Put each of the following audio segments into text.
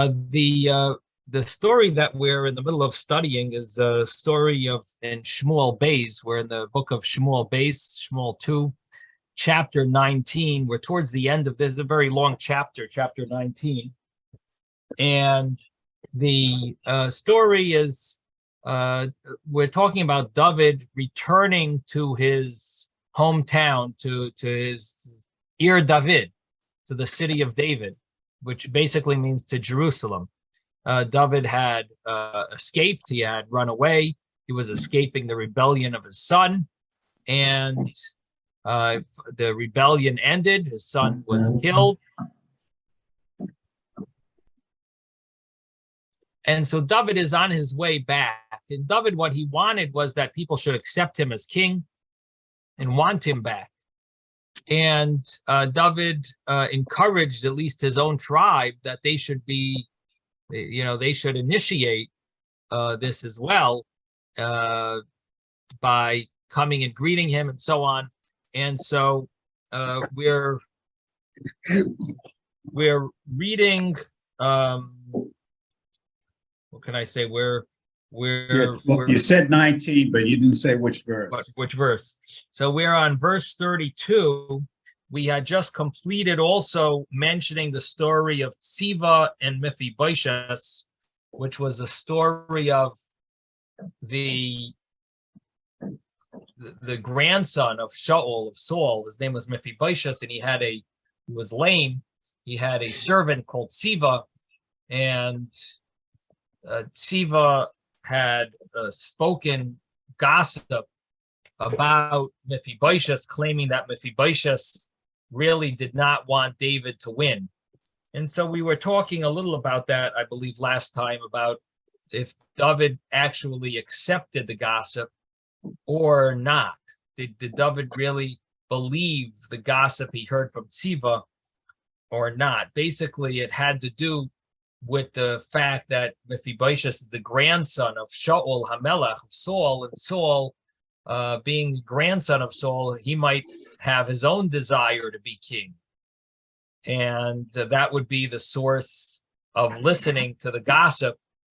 The story that we're in the middle of studying is the story of in Shmuel Beis. We're in the book of Shmuel Beis, Shmuel 2, chapter 19. We're towards the end of this, a very long chapter, chapter 19. And the story is, we're talking about David returning to his hometown, to his Ir David, to the city of David, which basically means to Jerusalem. David had escaped. He had run away. He was escaping the rebellion of his son. And the rebellion ended. His son was killed. And so David is on his way back. And David, what he wanted was that people should accept him as king and want him back. And David encouraged at least his own tribe that they should be, they should initiate this as well by coming and greeting him and so on. And so we're reading. What can I say? You said 19, but you didn't say which verse. Which verse? So we're on verse 32. We had just completed also mentioning the story of Tziva and Mephibosheth, which was a story of the grandson of Shaul, of Saul. His name was Mephibosheth, and he was lame. He had a servant called Tziva, and Tziva had spoken gossip about Mephibosheth, claiming that Mephibosheth really did not want David to win. And so we were talking a little about that, I believe, last time, about if David actually accepted the gossip or not. Did David really believe the gossip he heard from Tziva or not? Basically, it had to do with the fact that Mephibosheth is the grandson of Shaul HaMelech, of Saul, and Saul, being the grandson of Saul, he might have his own desire to be king. And that would be the source of listening to the gossip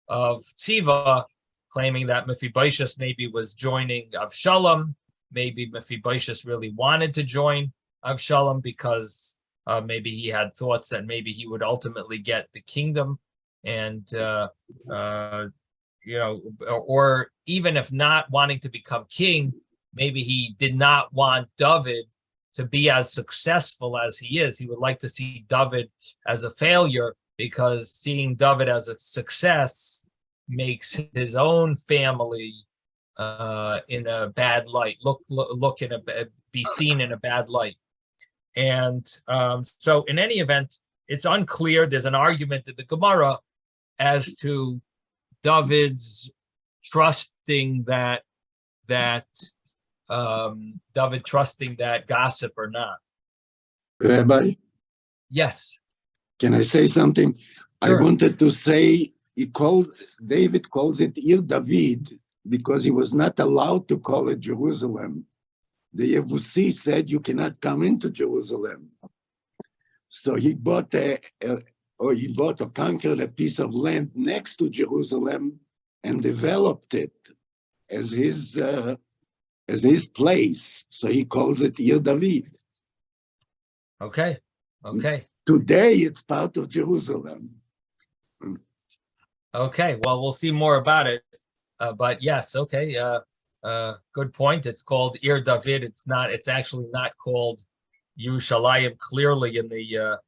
of Tziva, claiming that Mephibosheth maybe was joining Avshalom. Maybe Mephibosheth really wanted to join Avshalom because maybe he had thoughts that maybe he would ultimately get the kingdom, and or even if not wanting to become king, maybe he did not want David to be as successful as he is. He would like to see David as a failure, because seeing David as a success makes his own family in a bad light, be seen in a bad light. And so in any event, it's unclear. There's an argument in the Gemara as to David's trusting that David trusting that gossip or not. Rabbi? Yes. Can I say something? Sure. I wanted to say, David calls it Ir David because he was not allowed to call it Jerusalem. The Yevusi said you cannot come into Jerusalem. So he bought or conquered a piece of land next to Jerusalem and developed it as his place. So he calls it Ir David. Okay. Today it's part of Jerusalem. Okay. Well, we'll see more about it. But yes. Okay. Good point. It's called Ir David. It's actually not called Yerushalayim. Clearly in the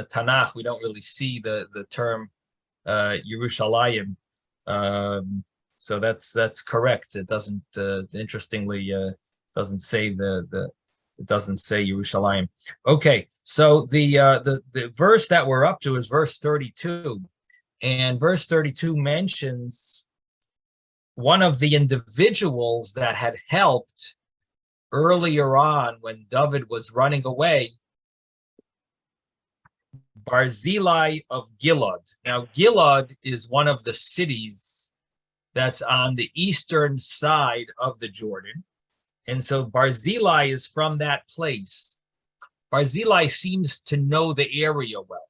Tanakh, we don't really see the term Yerushalayim. So that's correct. It doesn't. Interestingly, doesn't say it doesn't say Yerushalayim. Okay. So the verse that we're up to is verse 32, and verse 32 mentions one of the individuals that had helped earlier on when David was running away, Barzillai of Gilad. Now, Gilad is one of the cities that's on the eastern side of the Jordan. And so Barzillai is from that place. Barzillai seems to know the area well.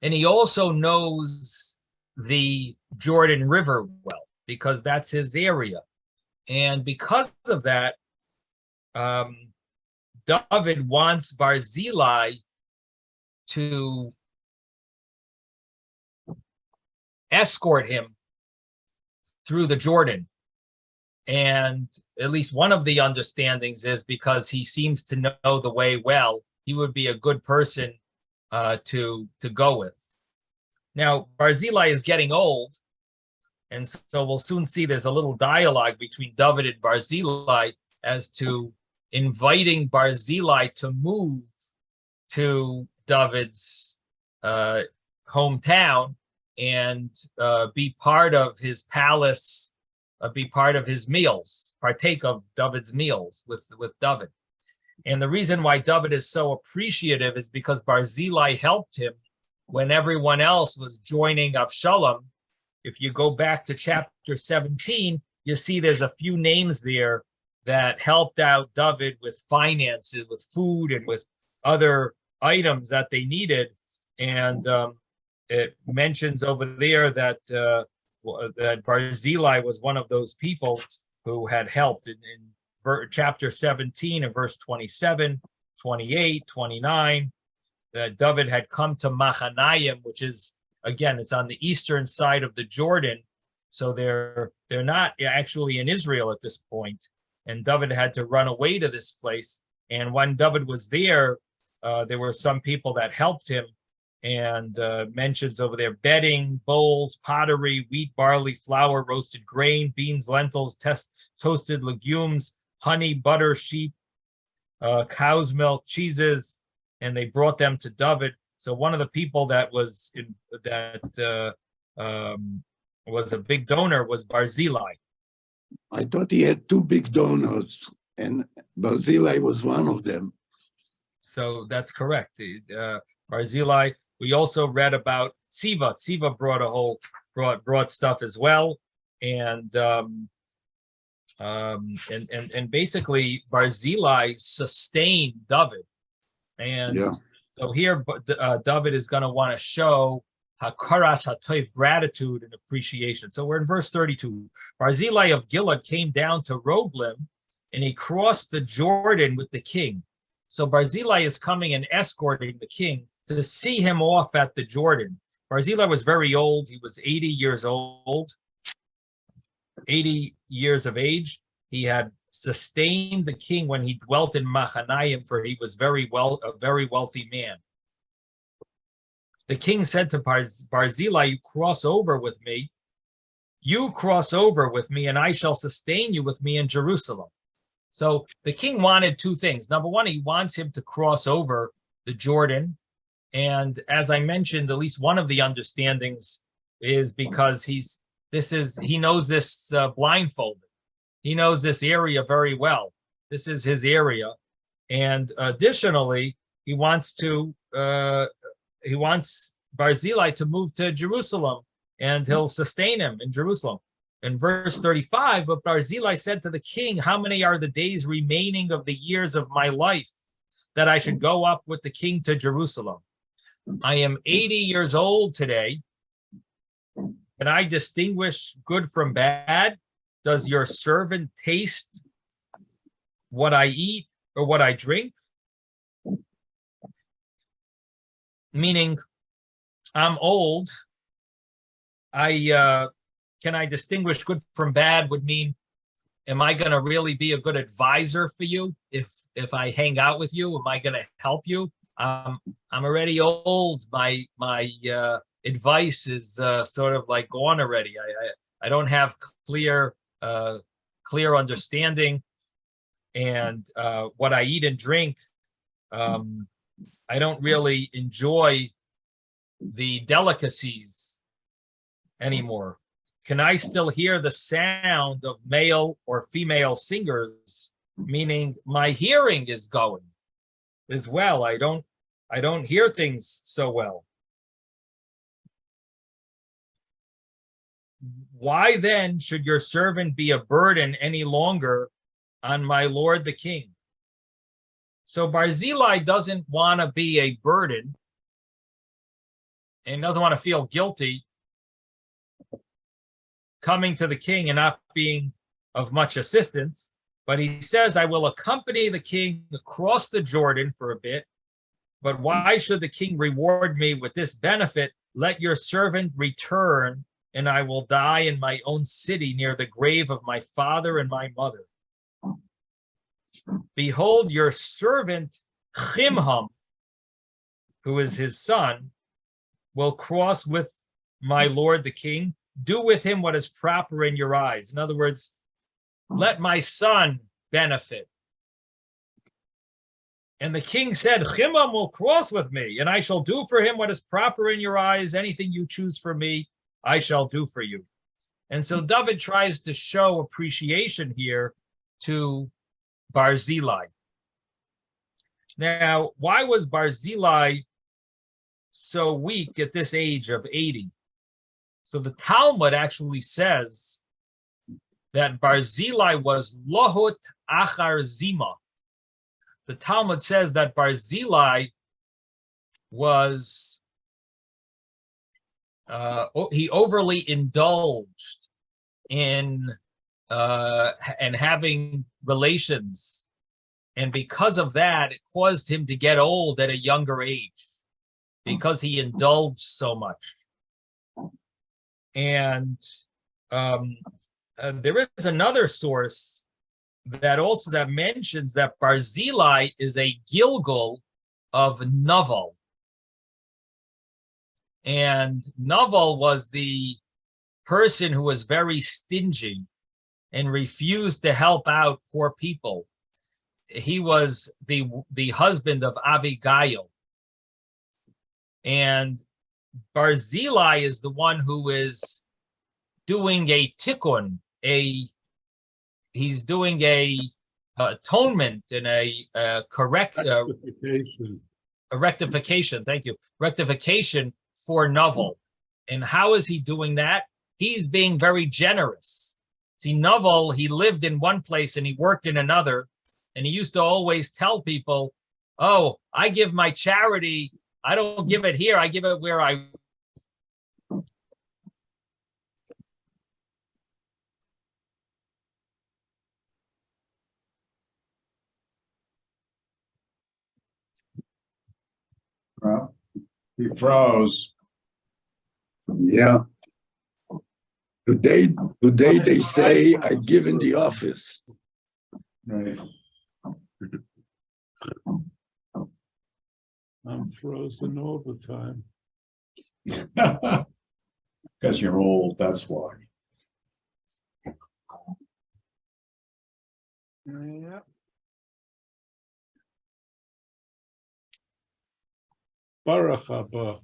And he also knows the Jordan River well, because that's his area. And because of that, David wants Barzillai to escort him through the Jordan. And at least one of the understandings is because he seems to know the way well, he would be a good person to go with. Now, Barzillai is getting old, and so we'll soon see there's a little dialogue between David and Barzillai as to inviting Barzillai to move to David's hometown and be part of his palace, be part of his meals, partake of David's meals with David. And the reason why David is so appreciative is because Barzillai helped him when everyone else was joining Avshalom. If you go back to chapter 17, you see there's a few names there that helped out David with finances, with food, and with other items that they needed. And it mentions over there that that Barzillai was one of those people who had helped in chapter 17 and verse 27, 28, 29. That David had come to Machanayim, which is, again, it's on the eastern side of the Jordan. So they're not actually in Israel at this point. And David had to run away to this place. And when David was there were some people that helped him, and mentions over there bedding, bowls, pottery, wheat, barley, flour, roasted grain, beans, lentils, toasted legumes, honey, butter, sheep, cow's milk, cheeses, and they brought them to David. So one of the people that was was a big donor was Barzillai. I thought he had two big donors, and Barzillai was one of them. So that's correct. Barzillai. We also read about Tziva. Tziva brought stuff as well, and basically Barzillai sustained David. And so here, David is going to want to show hakaras hatoiv, gratitude and appreciation. So we're in verse 32. Barzillai of Gilead came down to Roglim, and he crossed the Jordan with the king. So Barzillai is coming and escorting the king to see him off at the Jordan. Barzillai was very old. He was 80 years old, 80 years of age. He had sustained the king when he dwelt in Machanayim, for he was a very wealthy man. The king said to Barzillai, you cross over with me, and I shall sustain you with me in Jerusalem. So the king wanted two things. Number one, he wants him to cross over the Jordan. And as I mentioned, at least one of the understandings is because he knows this blindfolded. He knows this area very well. This is his area. And additionally, he wants Barzillai to move to Jerusalem, and he'll sustain him in Jerusalem. In verse 35, but Barzillai said to the king, how many are the days remaining of the years of my life that I should go up with the king to Jerusalem? I am 80 years old today. Can I distinguish good from bad? Does your servant taste what I eat or what I drink? Meaning, I'm old. Can I distinguish good from bad would mean, am I going to really be a good advisor for you if I hang out with you? Am I going to help you? I'm already old. My advice is sort of like gone already. I don't have clear understanding, and what I eat and drink, I don't really enjoy the delicacies anymore. Can I still hear the sound of male or female singers? Meaning my hearing is going as well. I don't hear things so well. Why then should your servant be a burden any longer on my lord the king? So Barzillai doesn't want to be a burden, and doesn't want to feel guilty coming to the king and not being of much assistance. But he says, I will accompany the king across the Jordan for a bit. But why should the king reward me with this benefit? Let your servant return, and I will die in my own city near the grave of my father and my mother. Behold, your servant Chimham, who is his son, will cross with my lord the king. Do with him what is proper in your eyes. In other words, let my son benefit. And the king said, Chimham will cross with me, and I shall do for him what is proper in your eyes. Anything you choose for me, I shall do for you. And so David tries to show appreciation here to Barzillai. Now, why was Barzillai so weak at this age of 80? So the Talmud actually says that Barzillai was lohut achar zima. The Talmud says that Barzillai was, he overly indulged in and having relations. And because of that, it caused him to get old at a younger age because he indulged so much. And there is another source that mentions that Barzillai is a Gilgal of Naval. And Naval was the person who was very stingy and refused to help out poor people. He was the husband of Abigail. And Barzillai is the one who is doing a tikkun, he's doing a atonement and a rectification. Thank you. Rectification for Naval. And how is he doing that? He's being very generous. See, Naval, he lived in one place and he worked in another. And he used to always tell people, oh, I give my charity. I don't give it here. I give it where I. Well, he froze. Yeah. Today they say I give in the office. Right. I'm frozen all the time. Because you're old, that's why. Yeah. Baruch haba.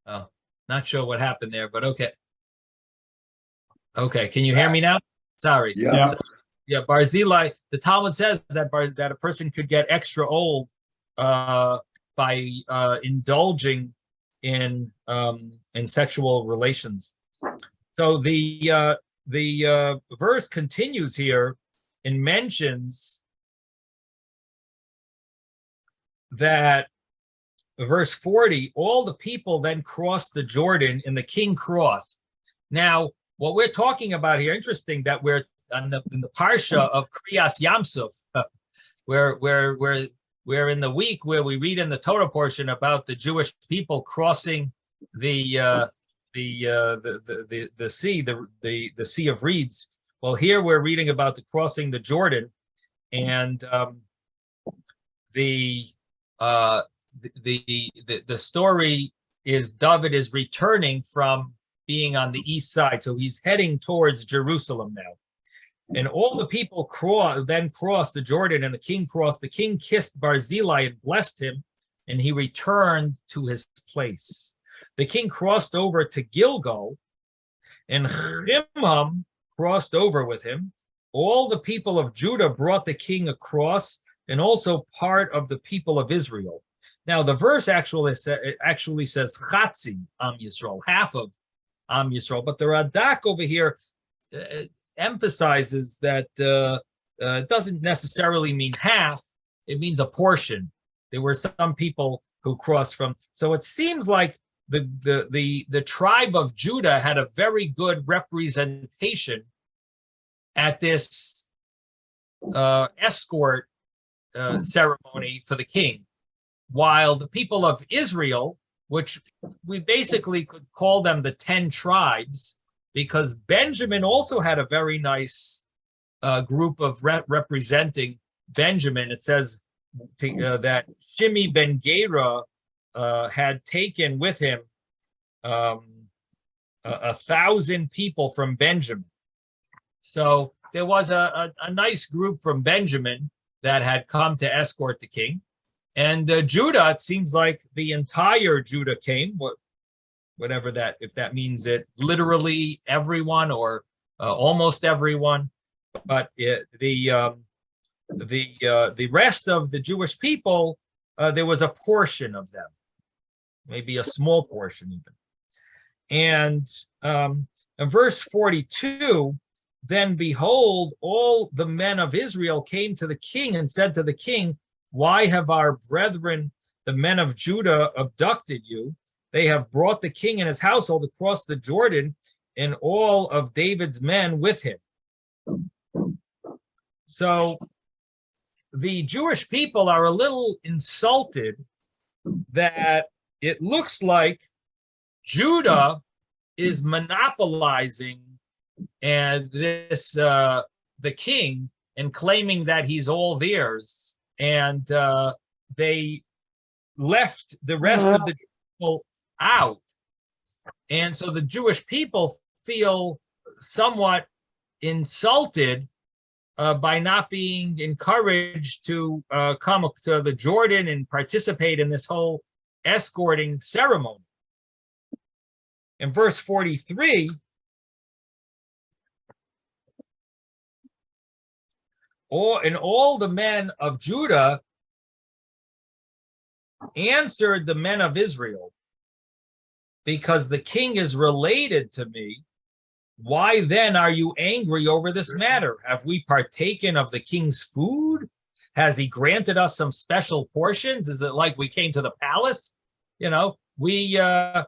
Oh, not sure what happened there, but okay. Okay, can you hear me now? Sorry. Yeah. Yeah, Barzillai, the Talmud says that a person could get extra old by indulging in sexual relations. So the verse continues here and mentions that verse 40, all the people then crossed the Jordan and the king crossed. Now, what we're talking about here, interesting that we're in the parsha of Kriyas Yamsuf, we're in the week where we read in the Torah portion about the Jewish people crossing the sea, the Sea of Reeds. Well, here we're reading about the crossing the Jordan, and the story is David is returning from being on the east side, so he's heading towards Jerusalem now. And all the people then crossed the Jordan, and the king crossed. The king kissed Barzillai and blessed him, and he returned to his place. The king crossed over to Gilgal, and Chimham crossed over with him. All the people of Judah brought the king across, and also part of the people of Israel. Now, the verse actually says Chatzi Am Yisrael, half of Am Yisrael, but the Radak over here emphasizes that it doesn't necessarily mean half, it means a portion. There were some people who crossed from. So it seems like the tribe of Judah had a very good representation at this escort ceremony for the king, while the people of Israel, which we basically could call them the 10 tribes, because Benjamin also had a very nice group of representing Benjamin. It says that Shimi ben Gera had taken with him 1,000 people from Benjamin. So there was a nice group from Benjamin that had come to escort the king. And Judah, it seems like the entire Judah came, whatever that, if that means it literally everyone or almost everyone. But the rest of the Jewish people, there was a portion of them, maybe a small portion even. And in verse 42, then behold, all the men of Israel came to the king and said to the king, why have our brethren, the men of Judah, abducted you? They have brought the king and his household across the Jordan and all of David's men with him. So the Jewish people are a little insulted that it looks like Judah is monopolizing and this the king and claiming that he's all theirs, and they left the rest of the people out, and so the Jewish people feel somewhat insulted by not being encouraged to come to the Jordan and participate in this whole escorting ceremony. In verse 43, all the men of Judah answered the men of Israel, because the king is related to me. Why then are you angry over this matter? Have we partaken of the king's food? Has he granted us some special portions? Is it like we came to the palace? You know, we felt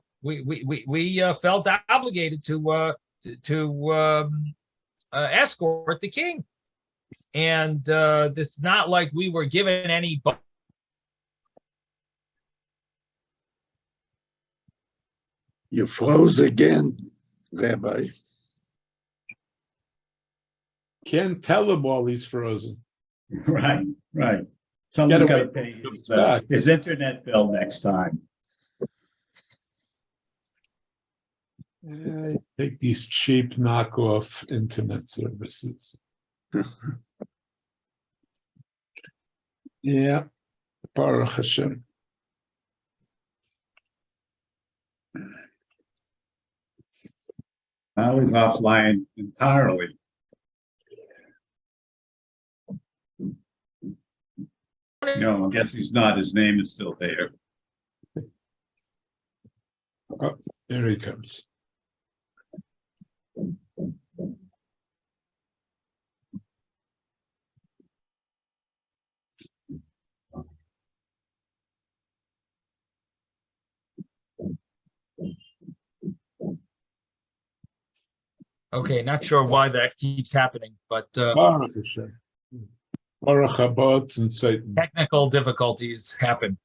obligated to escort the king, and it's not like we were given any. You froze again, Rabbi. Can't tell him while he's frozen. Right, right. Someone's got to pay his internet bill next time. I take these cheap knockoff internet services. Yeah, Baruch Hashem. Now he's offline entirely. No, I guess he's not. His name is still there. Oh, there he comes. Okay, not sure why that keeps happening, but Baruch Hashem. Baruch Habot and Satan. technical difficulties happen.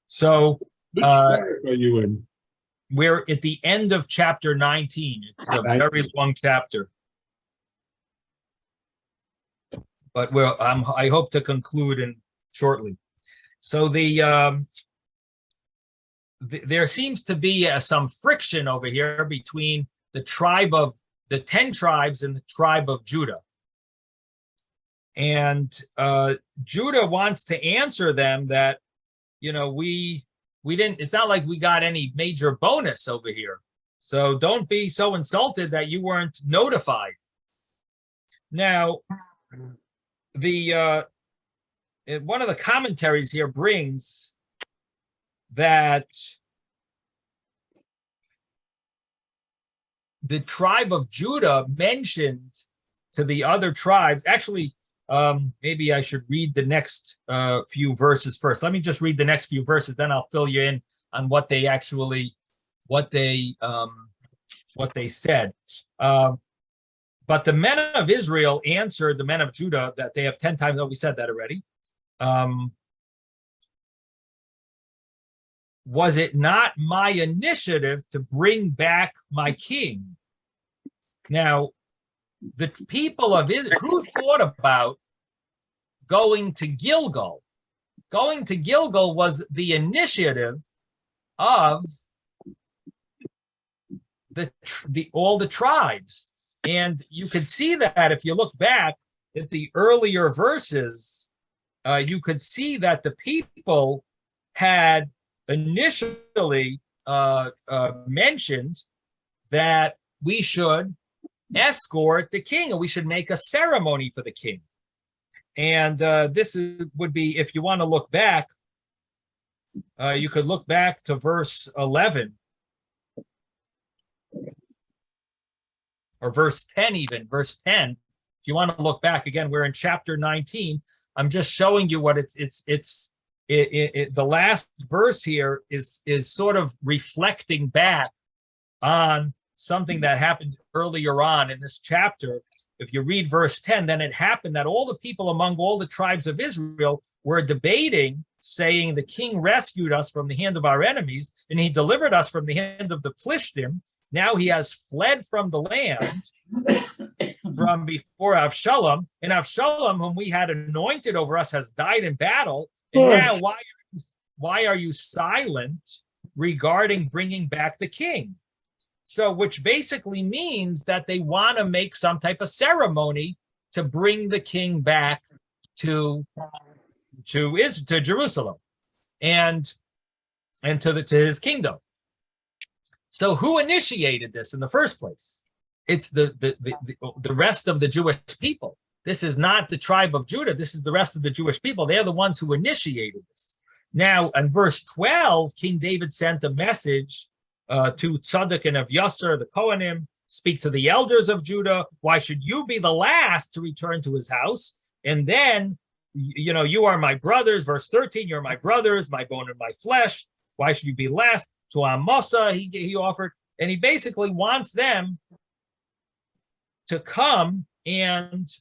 So Which parak are you in? we're at the end of chapter 19. It's a very long chapter, but I hope to conclude in shortly. So there seems to be some friction over here between the 10 tribes and the tribe of Judah. And Judah wants to answer them that, you know, we didn't, it's not like we got any major bonus over here. So don't be so insulted that you weren't notified. Now, one of the commentaries here brings that the tribe of Judah mentioned to the other tribes, actually, Maybe I should read the next few verses first. Let me just read the next few verses, then I'll fill you in on what they actually, what they said. But the men of Israel answered the men of Judah that they have 10 times. Oh, we said that already. Was it not my initiative to bring back my king? Now, the people of Israel, who thought about going to Gilgal? Going to Gilgal was the initiative of all the tribes. And you could see that if you look back at the earlier verses, you could see that the people had initially mentioned that we should escort the king and we should make a ceremony for the king. And this would be, if you want to look back, you could look back to verse 11 or verse 10 even, verse 10. If you want to look back, again, we're in chapter 19. I'm just showing you what the last verse here is sort of reflecting back on something that happened earlier on in this chapter. If you read verse 10, then it happened that all the people among all the tribes of Israel were debating, saying, the king rescued us from the hand of our enemies, and he delivered us from the hand of the Plishtim. Now he has fled from the land from before Avshalom, and Avshalom, whom we had anointed over us, has died in battle. And now why are you silent regarding bringing back the king? So, which basically means that they want to make some type of ceremony to bring the king back to Jerusalem and to his kingdom. So, who initiated this in the first place? It's the rest of the Jewish people. This is not the tribe of Judah. This is the rest of the Jewish people. They're the ones who initiated this. Now, in verse 12, King David sent a message to Tzadok and Avyasar, the Kohanim, speak to the elders of Judah. Why should you be the last to return to his house? And then, you are my brothers. Verse 13, you're my brothers, my bone and my flesh. Why should you be last? To Amasa, he offered. And he basically wants them to come and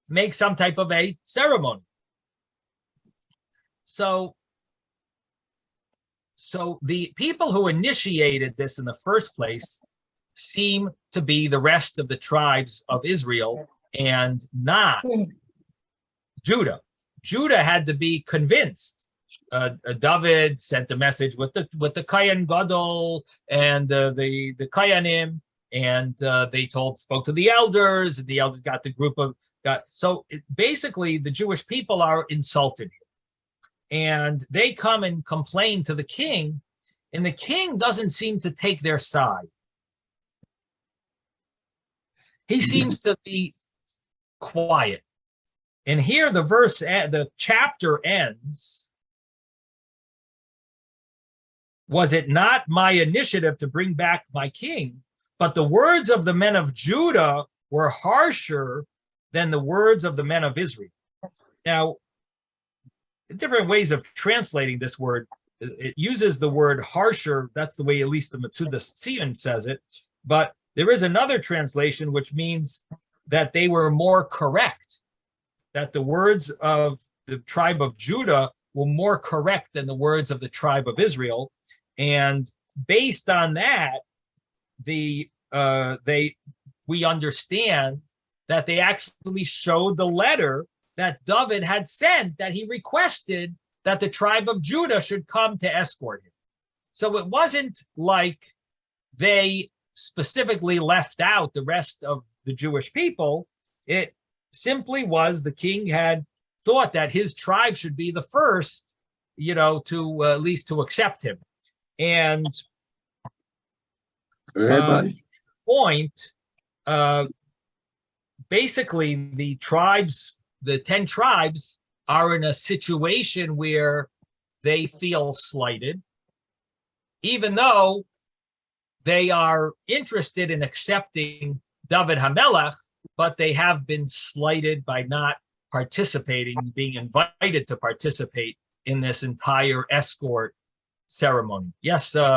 make some type of a ceremony. So the people who initiated this in the first place seem to be the rest of the tribes of Israel and not Judah. Judah had to be convinced. David sent a message with the Kohen Gadol and the Kohanim, and they spoke to the elders, and the elders got the group of basically the Jewish people are insulted. And they come and complain to the king, and the king doesn't seem to take their side. He seems to be quiet. And here the chapter ends. Was it not my initiative to bring back my king? But the words of the men of Judah were harsher than the words of the men of Israel. Now, different ways of translating this word. It uses the word harsher. That's the way at least the Metzudah Tzion says it. But there is another translation which means that they were more correct, that the words of the tribe of Judah were more correct than the words of the tribe of Israel. And based on that, we understand that they actually showed the letter that David had sent, that he requested that the tribe of Judah should come to escort him. So it wasn't like they specifically left out the rest of the Jewish people. It simply was the king had thought that his tribe should be the first, to at least to accept him. And Rabbi, basically the 10 tribes are in a situation where they feel slighted, even though they are interested in accepting David HaMelech, but they have been slighted by not participating, being invited to participate in this entire escort ceremony. Yes,